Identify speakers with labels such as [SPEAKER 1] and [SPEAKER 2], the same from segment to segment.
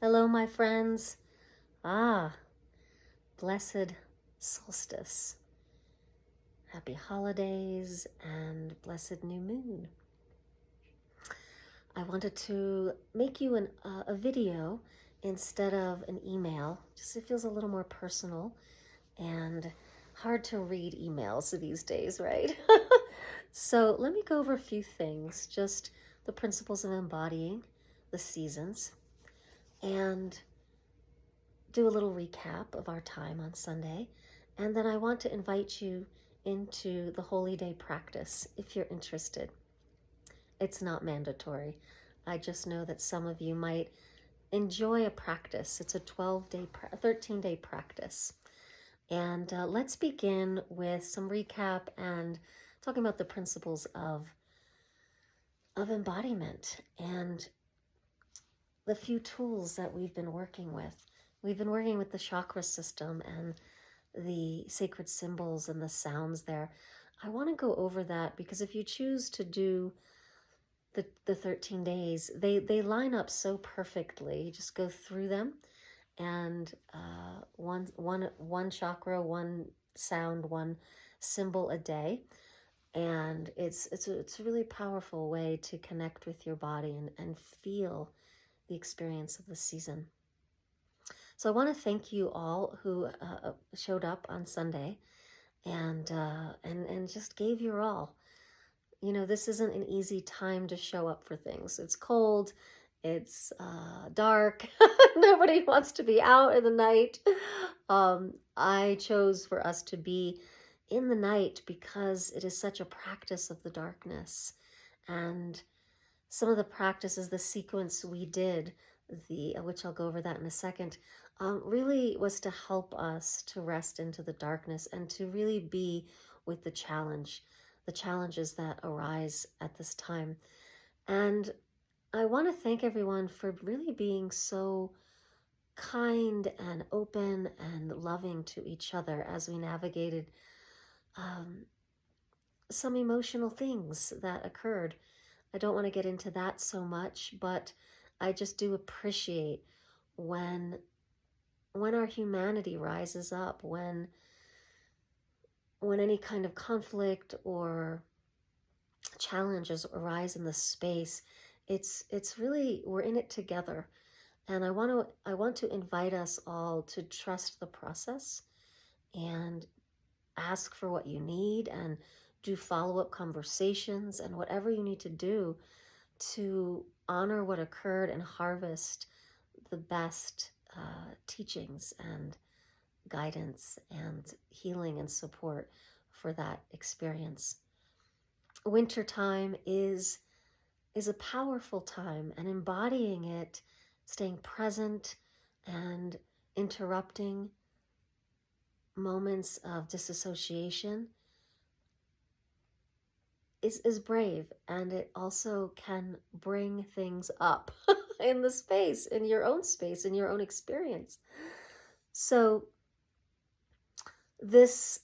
[SPEAKER 1] Hello, my friends. Ah, blessed solstice. Happy holidays and blessed new moon. I wanted to make you a video instead of an email. Just it feels a little more personal and hard to read emails these days, right? So let me go over a few things, just the principles of embodying the seasons, and do a little recap of our time on Sunday. And then I want to invite you into the Holy Day practice if you're interested. It's not mandatory. I just know that some of you might enjoy a practice. It's a 13-day practice. And let's begin with some recap and talking about the principles of embodiment and the few tools that we've been working with. We've been working with the chakra system and the sacred symbols and the sounds there. I want to go over that because if you choose to do the 13 days, they line up so perfectly. You just go through them and one chakra, one sound, one symbol a day. And it's a really powerful way to connect with your body and feel the experience of the season. So I want to thank you all who showed up on Sunday and just gave your all. You know, this isn't an easy time to show up for things. It's cold, it's dark, nobody wants to be out in the night. I chose for us to be in the night because it is such a practice of the darkness. And some of the practices, the sequence we did, which I'll go over that in a second, really was to help us to rest into the darkness and to really be with the challenges that arise at this time. And I want to thank everyone for really being so kind and open and loving to each other as we navigated some emotional things that occurred. I don't want to get into that so much, but I just do appreciate when our humanity rises up, when any kind of conflict or challenges arise in the space. It's really, we're in it together. And I want to invite us all to trust the process and ask for what you need and do follow-up conversations and whatever you need to do to honor what occurred and harvest the best teachings and guidance and healing and support for that experience. Winter time is a powerful time, and embodying it, staying present and interrupting moments of disassociation is brave, and it also can bring things up in the space, in your own experience. So this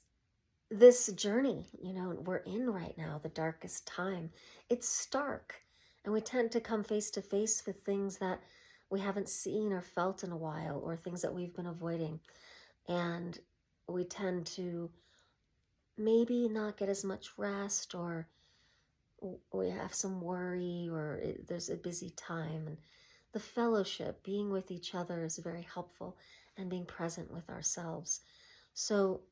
[SPEAKER 1] journey, we're in right now, the darkest time, it's stark, and we tend to come face to face with things that we haven't seen or felt in a while, or things that we've been avoiding, and we tend to maybe not get as much rest, or we have some worry, or there's a busy time. And the fellowship, being with each other, is very helpful, and being present with ourselves. So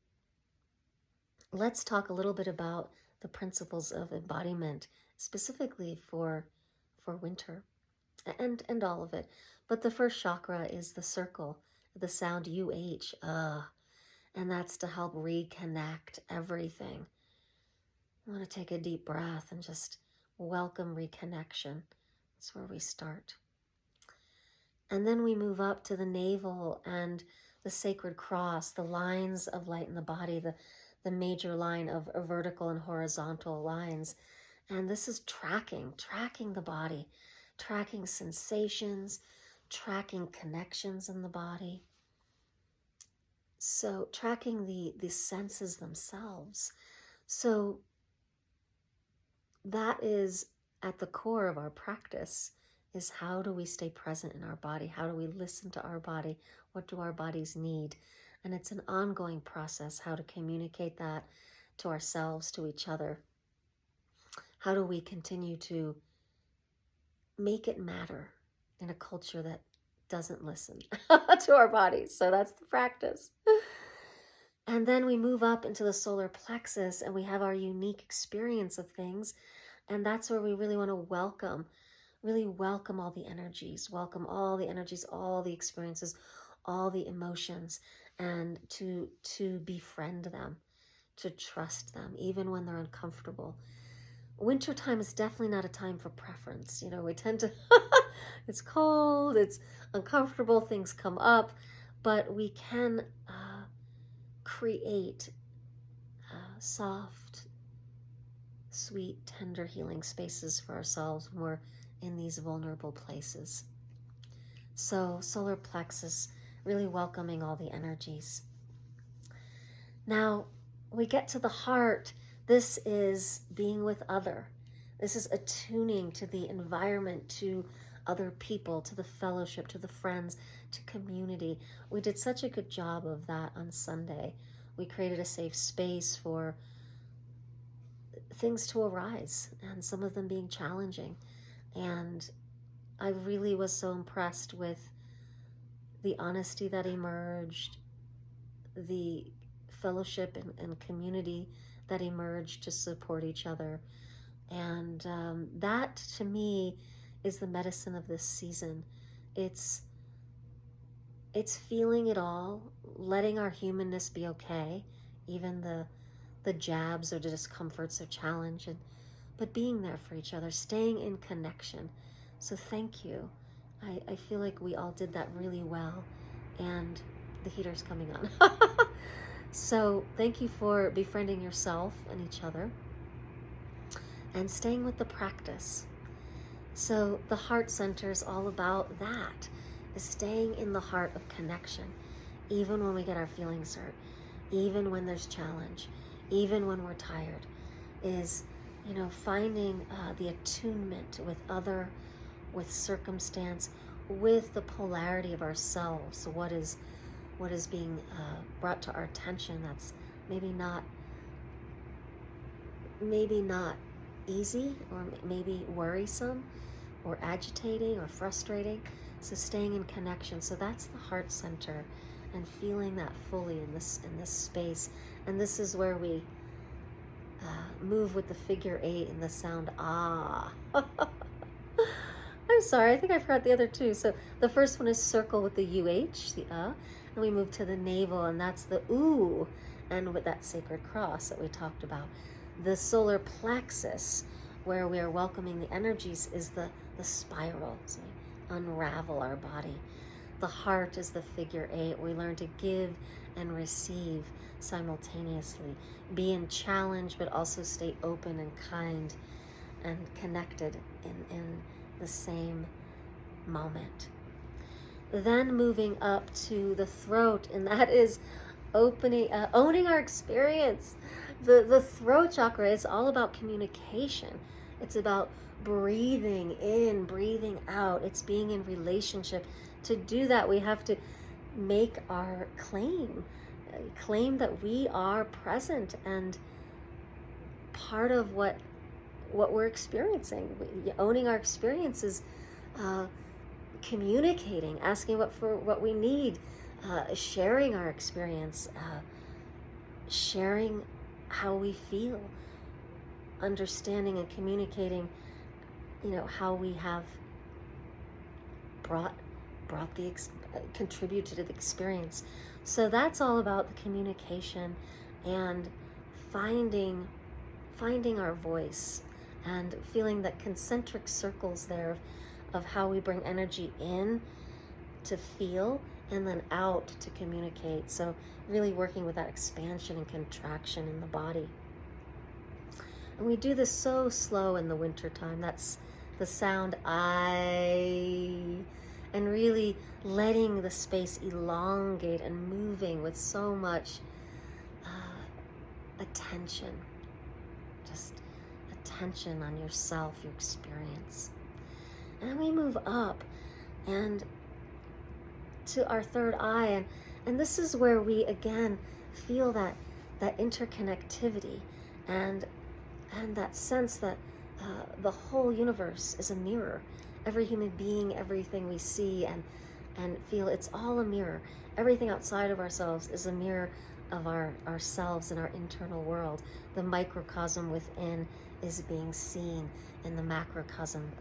[SPEAKER 1] let's talk a little bit about the principles of embodiment, specifically for winter and all of it. But the first chakra is the circle, the sound UH, and that's to help reconnect everything. I want to take a deep breath and just welcome reconnection. That's where we start. And then we move up to the navel and the sacred cross, the lines of light in the body, the major line of vertical and horizontal lines. And this is tracking the body, tracking sensations, tracking connections in the body. So tracking the senses themselves. So that is at the core of our practice, is how do we stay present in our body? How do we listen to our body? What do our bodies need? And it's an ongoing process, how to communicate that to ourselves, to each other. How do we continue to make it matter in a culture that doesn't listen to our bodies? So that's the practice. And then we move up into the solar plexus and we have our unique experience of things. And that's where we really want to really welcome all the energies, all the experiences, all the emotions, and to befriend them, to trust them, even when they're uncomfortable. Wintertime is definitely not a time for preference. You know, we tend to, it's cold, it's uncomfortable, things come up, but we can create soft, sweet, tender healing spaces for ourselves when we're in these vulnerable places. So solar plexus, really welcoming all the energies. Now we get to the heart. This is being with other. This is attuning to the environment, to other people, to the fellowship, to the friends, to community. We did such a good job of that on Sunday. We created a safe space for things to arise, and some of them being challenging. And I really was so impressed with the honesty that emerged, the fellowship and community that emerged to support each other. And that, to me, is the medicine of this season. It's feeling it all, letting our humanness be okay, even the jabs or the discomforts or challenge, but being there for each other, staying in connection. So thank you. I feel like we all did that really well, and the heater's coming on. So thank you for befriending yourself and each other and staying with the practice. So the heart center is all about that, is staying in the heart of connection, even when we get our feelings hurt, even when there's challenge, even when we're tired, is, you know, finding the attunement with other, with circumstance, with the polarity of ourselves. So what is being brought to our attention that's maybe not easy, or maybe worrisome or agitating or frustrating. So staying in connection. So that's the heart center, and feeling that fully in this space. And this is where we move with the figure 8 and the sound ah. I'm sorry, I think I forgot the other two. So the first one is circle with the UH, the and we move to the navel, and that's the ooh, and with that sacred cross that we talked about. The solar plexus, where we are welcoming the energies, is the spiral. So we unravel our body. The heart is the figure 8. We learn to give and receive simultaneously. Be in challenge, but also stay open and kind and connected in the same moment. Then moving up to the throat, and that is owning our experience. The throat chakra is all about communication. It's about breathing in, breathing out. It's being in relationship. To do that, we have to make our claim that we are present and part of what we're experiencing. Owning our experiences, communicating, asking what we need, sharing our experience, sharing how we feel, understanding and communicating, you know, how we have contributed to the experience. So that's all about the communication and finding our voice, and feeling that concentric circles there of how we bring energy in to feel and then out to communicate. So really working with that expansion and contraction in the body. And we do this so slow in the winter time. That's the sound I, and really letting the space elongate and moving with so much attention, just attention on yourself, your experience. And then we move up and to our third eye, and this is where we again feel that interconnectivity and that sense that the whole universe is a mirror. Every human being, everything we see and feel, it's all a mirror. Everything outside of ourselves is a mirror of ourselves and our internal world. The microcosm within is being seen in the macrocosm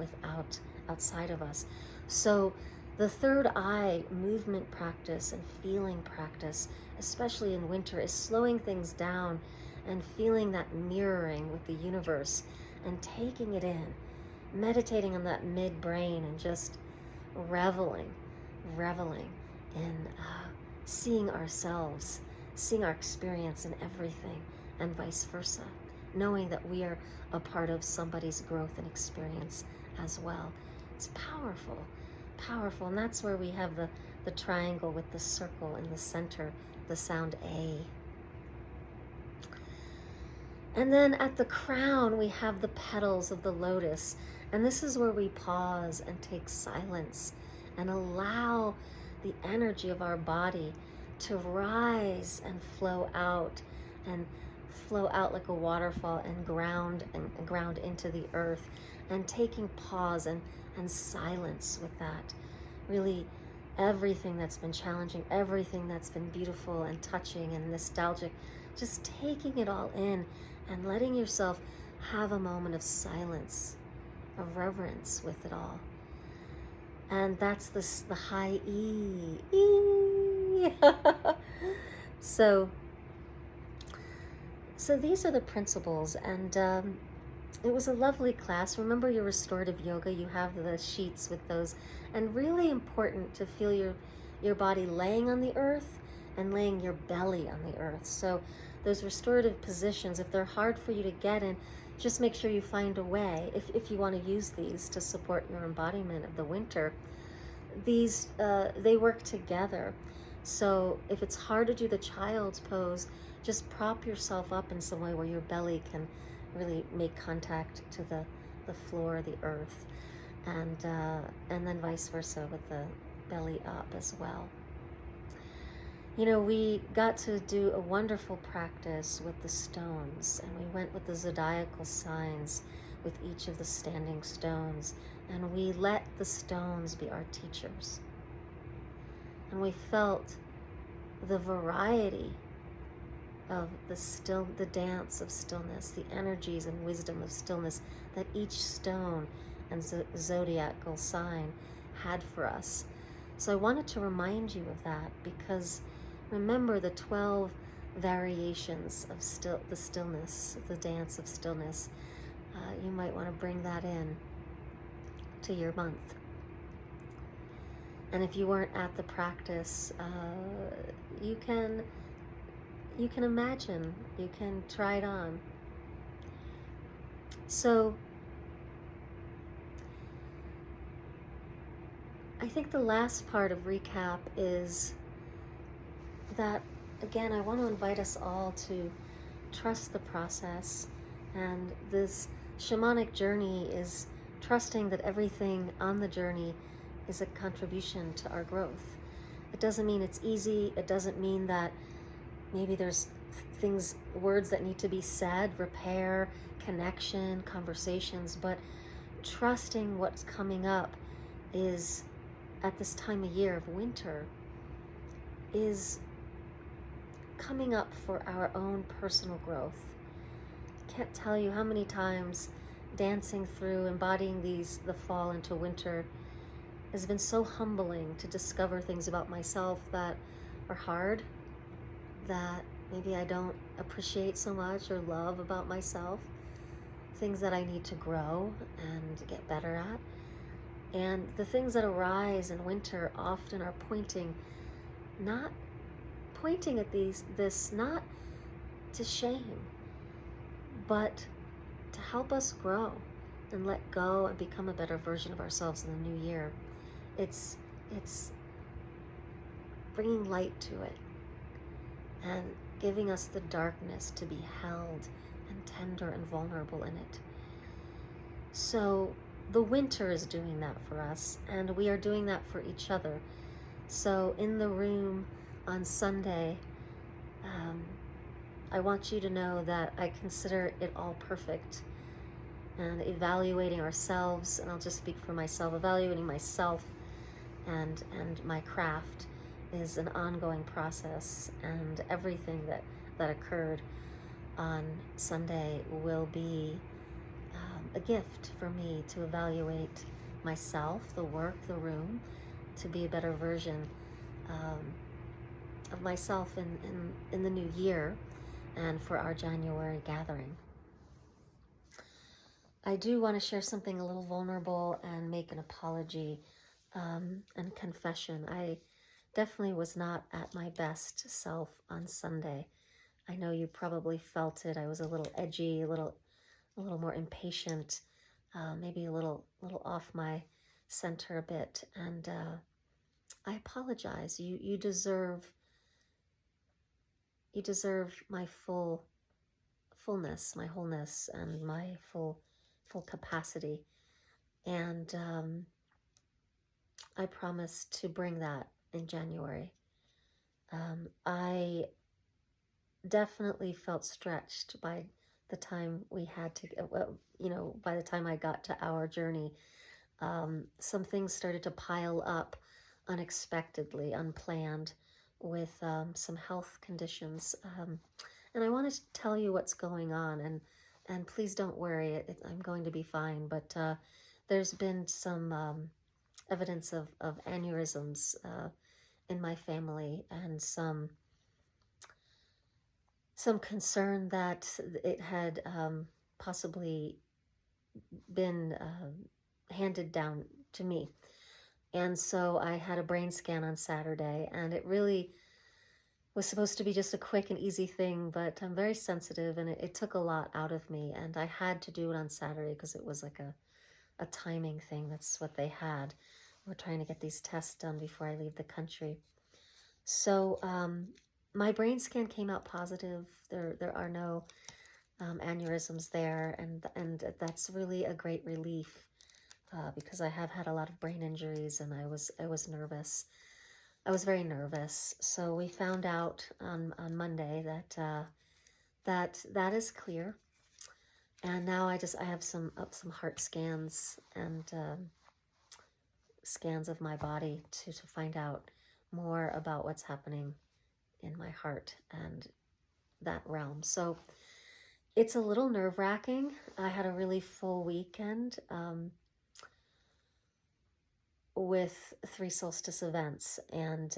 [SPEAKER 1] outside of us. So the third eye movement practice and feeling practice, especially in winter, is slowing things down and feeling that mirroring with the universe and taking it in, meditating on that midbrain and just reveling in seeing ourselves, seeing our experience in everything, and vice versa, knowing that we are a part of somebody's growth and experience as well. It's powerful, and that's where we have the triangle with the circle in the center, the sound A. And then at the crown, we have the petals of the lotus, and this is where we pause and take silence and allow the energy of our body to rise and flow out like a waterfall and ground into the earth, and taking pause and silence with that. Really, everything that's been challenging, everything that's been beautiful and touching and nostalgic, just taking it all in and letting yourself have a moment of silence, of reverence with it all. And that's the high E. So these are the principles, and it was a lovely class. Remember your restorative yoga, you have the sheets with those, and really important to feel your body laying on the earth and laying your belly on the earth. So those restorative positions, if they're hard for you to get in, just make sure you find a way, if you want to use these to support your embodiment of the winter. These, they work together. So if it's hard to do the child's pose, just prop yourself up in some way where your belly can really make contact to the floor, the earth, and then vice versa with the belly up as well. You know, we got to do a wonderful practice with the stones, and we went with the zodiacal signs with each of the standing stones, and we let the stones be our teachers. And we felt the variety of the dance of stillness, the energies and wisdom of stillness that each stone and zodiacal sign had for us. So I wanted to remind you of that, because remember the 12 variations of the stillness, the dance of stillness. You might want to bring that in to your month. And if you weren't at the practice, you can imagine, you can try it on. So I think the last part of recap is that, again, I want to invite us all to trust the process, and this shamanic journey is trusting that everything on the journey is a contribution to our growth. It doesn't mean it's easy. It doesn't mean that maybe there's words that need to be said, repair, connection, conversations, but trusting what's coming up is, at this time of year of winter, is coming up for our own personal growth. Can't tell you how many times dancing through, embodying the fall into winter has been so humbling to discover things about myself that are hard, that maybe I don't appreciate so much or love about myself, things that I need to grow and get better at. And the things that arise in winter often are pointing at this not to shame, but to help us grow and let go and become a better version of ourselves in the new year. It's bringing light to it and giving us the darkness to be held and tender and vulnerable in it. So the winter is doing that for us, and we are doing that for each other. So in the room on Sunday, I want you to know that I consider it all perfect. And evaluating ourselves, and I'll just speak for myself, evaluating myself and my craft is an ongoing process, and everything that occurred on Sunday will be a gift for me to evaluate myself, the work, the room, to be a better version of myself in the new year and for our January gathering. I do want to share something a little vulnerable and make an apology and confession. I definitely was not at my best self on Sunday. I know you probably felt it. I was a little edgy, a little more impatient, maybe a little off my center a bit, and I apologize. You deserve my fullness, my wholeness, and my full capacity, and I promise to bring that in January. I definitely felt stretched by the time we had to, by the time I got to our journey. Some things started to pile up unexpectedly, unplanned, with some health conditions. And I want to tell you what's going on, and please don't worry, I'm going to be fine, but there's been some evidence of aneurysms in my family, and some concern that it had possibly been handed down to me. And so I had a brain scan on Saturday, and it really was supposed to be just a quick and easy thing, but I'm very sensitive, and it took a lot out of me, and I had to do it on Saturday because it was like a timing thing. That's what they had. We're trying to get these tests done before I leave the country. So my brain scan came out positive. There are no aneurysms there, and that's really a great relief because I have had a lot of brain injuries, and I was nervous. I was very nervous. So we found out on Monday that is clear, and now I have some heart scans and scans of my body to find out more about what's happening in my heart and that realm. So it's a little nerve-wracking. I had a really full weekend with 3 solstice events, and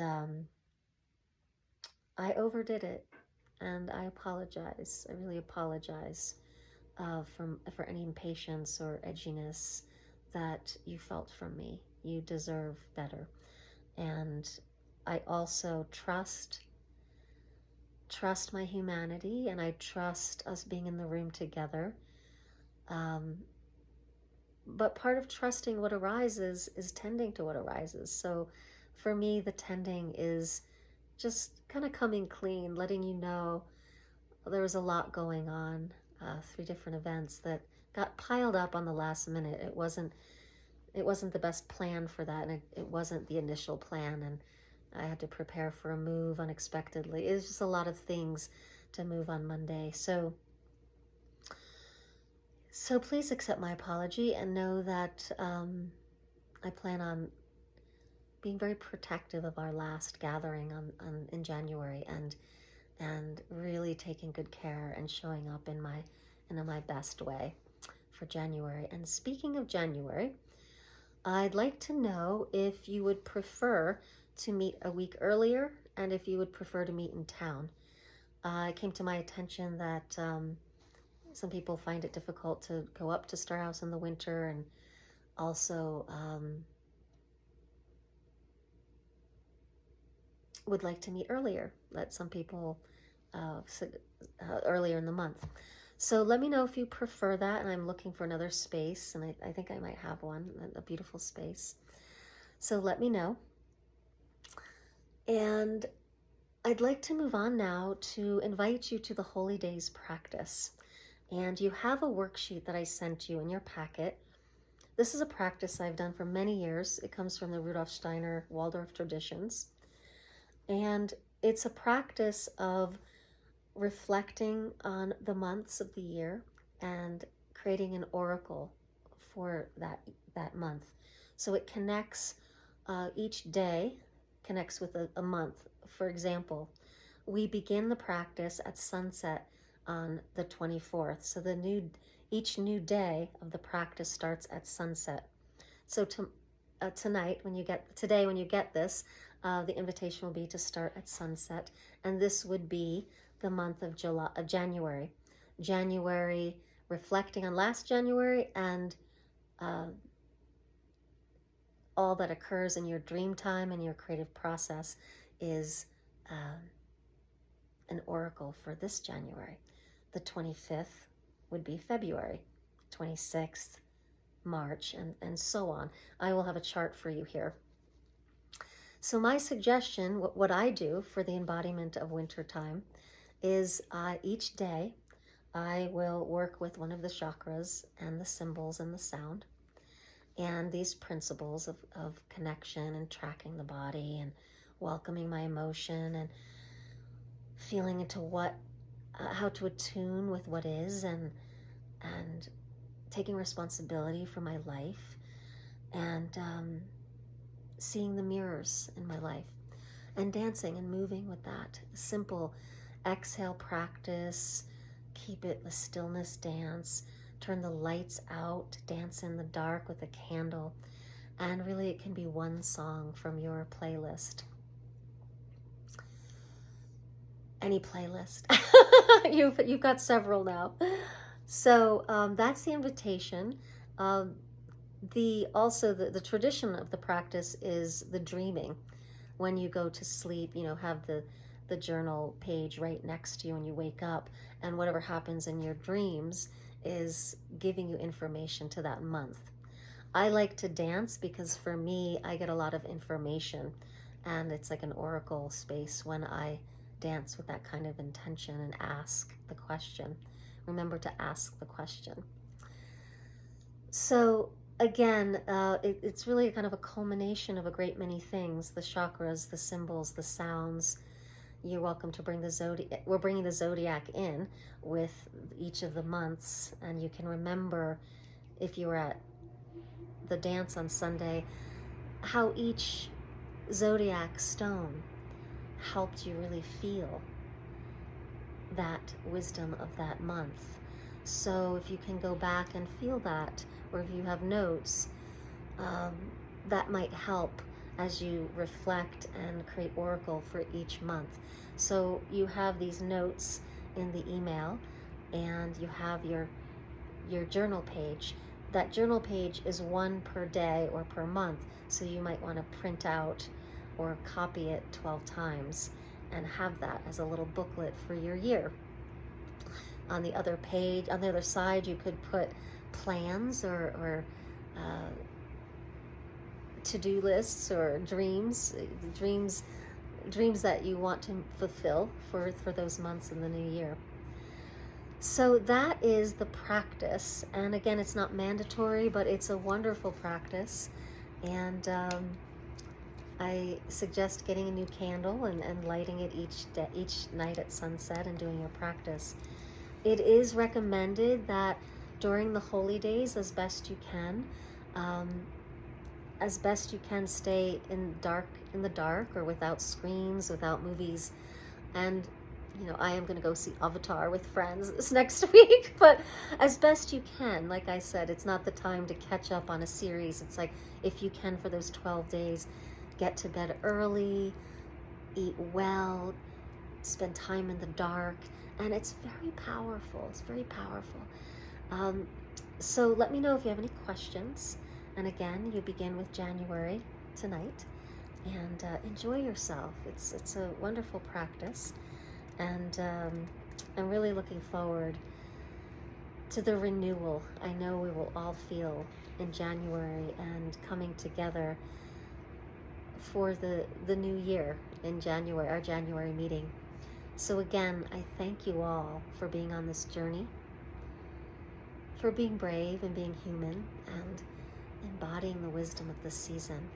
[SPEAKER 1] I overdid it, and I apologize. I really apologize for any impatience or edginess that you felt from me. You deserve better. And I also trust my humanity, and I trust us being in the room together. But part of trusting what arises is tending to what arises. So for me, the tending is just kind of coming clean, letting you know there was a lot going on, 3 different events that got piled up on the last minute. It wasn't the best plan for that, and it wasn't the initial plan, and I had to prepare for a move unexpectedly. It was just a lot of things to move on Monday. So please accept my apology, and know that I plan on being very protective of our last gathering in January, and really taking good care and showing up in my best way for January. And speaking of January, I'd like to know if you would prefer to meet a week earlier, and if you would prefer to meet in town. It came to my attention that some people find it difficult to go up to Star House in the winter, and also would like to meet earlier. That some people earlier in the month. So let me know if you prefer that, and I'm looking for another space, and I think I might have one, a beautiful space. So let me know. And I'd like to move on now to invite you to the Holy Days practice. And you have a worksheet that I sent you in your packet This is a practice I've done for many years. It comes from the Rudolf Steiner Waldorf traditions. And it's a practice of reflecting on the months of the year and creating an oracle for that month. So it connects, each day connects with a month. For example, we begin the practice at sunset on the 24th. So each new day of the practice starts at sunset. So today when you get this, the invitation will be to start at sunset, and this would be the month of January. January, reflecting on last January and all that occurs in your dream time and your creative process is an oracle for this January. The 25th would be February, 26th, March, and so on. I will have a chart for you here. So my suggestion, what I do for the embodiment of winter time, is each day I will work with one of the chakras and the symbols and the sound and these principles of connection and tracking the body and welcoming my emotion and feeling into how to attune with what is, and taking responsibility for my life, and seeing the mirrors in my life and dancing and moving with that. Simple exhale practice, keep it a stillness dance, turn the lights out, dance in the dark with a candle, and really it can be one song from your playlist. Any playlist. You've got several now. So that's the invitation. The tradition of the practice is the dreaming. When you go to sleep, have the journal page right next to you when you wake up, and whatever happens in your dreams is giving you information to that month. I like to dance because for me, I get a lot of information, and it's like an oracle space when I dance with that kind of intention and ask the question. Remember to ask the question. So again, it's really kind of a culmination of a great many things: the chakras, the symbols, the sounds. You're welcome to bring the zodiac. We're bringing the zodiac in with each of the months, and you can remember, if you were at the dance on Sunday, how each zodiac stone helped you really feel that wisdom of that month. So if you can go back and feel that, or if you have notes, that might help as you reflect and create oracle for each month. So you have these notes in the email, and you have your journal page. That journal page is one per day or per month, so you might want to print out or copy it 12 times and have that as a little booklet for your year. On the other page, on the other side, you could put plans or to-do lists or dreams that you want to fulfill for those months in the new year. So that is the practice. And again, it's not mandatory, but it's a wonderful practice. And I suggest getting a new candle and lighting it each night at sunset and doing your practice. It is recommended that during the holy days, as best you can, stay in the dark or without screens, without movies. And I am going to go see Avatar with friends this next week, but as best you can. Like I said, it's not the time to catch up on a series. It's like, if you can, for those 12 days, get to bed early, eat well, spend time in the dark, and it's very powerful. It's very powerful. So let me know if you have any questions. And again, you begin with January tonight, and enjoy yourself. It's a wonderful practice, and I'm really looking forward to the renewal I know we will all feel in January, and coming together for the new year in January, our January meeting. So again, I thank you all for being on this journey, for being brave and being human, and embodying the wisdom of the season.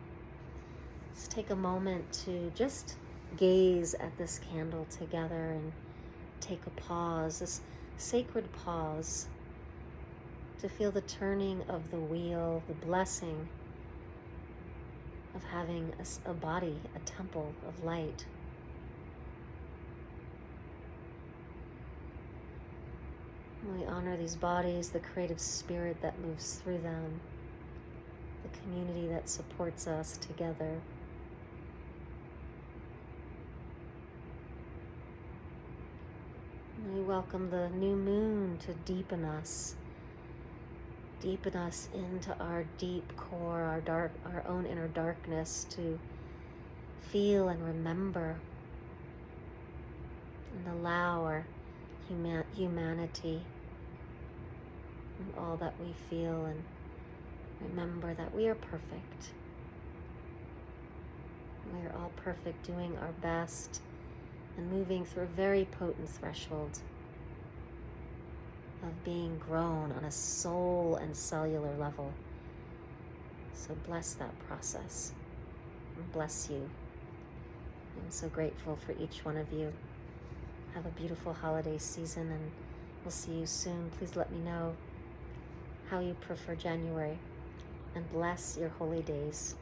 [SPEAKER 1] Let's take a moment to just gaze at this candle together and take a pause, this sacred pause, to feel the turning of the wheel, the blessing of having a body, a temple of light. We honor these bodies, the creative spirit that moves through them, the community that supports us together. We welcome the new moon to deepen us into our deep core, our own inner darkness, to feel and remember and allow our humanity and all that we feel, and remember that we are perfect. We are all perfect, doing our best and moving through a very potent threshold of being grown on a soul and cellular level. So bless that process and bless you. I'm so grateful for each one of you. Have a beautiful holiday season, and we'll see you soon. Please let me know how you prefer January, and bless your holy days.